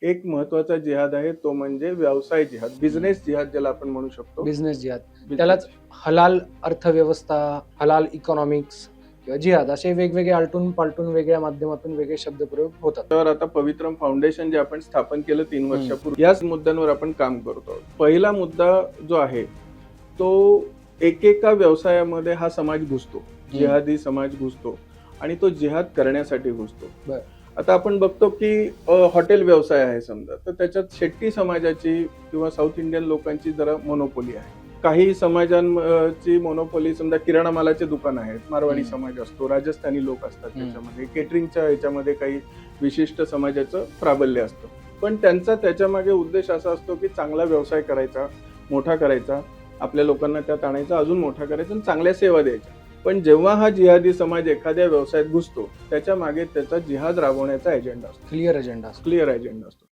एक महत्वाचा जिहाद आहे, तो म्हणजे व्यवसाय जिहाद, बिझनेस जिहाद ज्याला आपण म्हणू शकतो. बिझनेस जिहाद, त्यालाच हलाल अर्थव्यवस्था, हलाल इकॉनॉमिक्स किंवा जिहाद असे वेगवेगळे आलटून पालटून वेगळ्या माध्यमातून वेगळे शब्दप्रयोग होतात. तर आता पवित्रम फाउंडेशन जे आपण स्थापन केलं 3 वर्षापूर्वी, याच मुद्द्यांवर आपण काम करतो. पहिला मुद्दा जो आहे तो एकेका व्यवसायामध्ये हा समाज घुसतो, जिहादी समाज घुसतो आणि तो जिहाद करण्यासाठी घुसतो. आता आपण बघतो की हॉटेल व्यवसाय आहे समजा, तर त्याच्यात शेट्टी समाजाची किंवा साऊथ इंडियन लोकांची जरा मोनोपोली आहे. काही समाजांची मोनोपोली, समजा किराणा मालाचे दुकान आहेत, मारवाडी समाज असतो, राजस्थानी लोक असतात त्याच्यामध्ये, केटरिंगच्या याच्यामध्ये काही विशिष्ट समाजाचं प्राबल्य असतं. पण त्यांचा त्याच्यामागे उद्देश असा असतो की चांगला व्यवसाय करायचा, मोठा करायचा, आपल्या लोकांना त्यात आणायचा, अजून मोठा करायचा आणि चांगल्या सेवा द्यायच्या. पण जेव्हा हा जिहादी समाज एखाद्या व्यवसायात घुसतो, त्याच्या मागे त्याचा जिहाद राबवण्याचा एजेंडा असतो, क्लिअर एजेंडा क्लिअर एजेंडा असतो.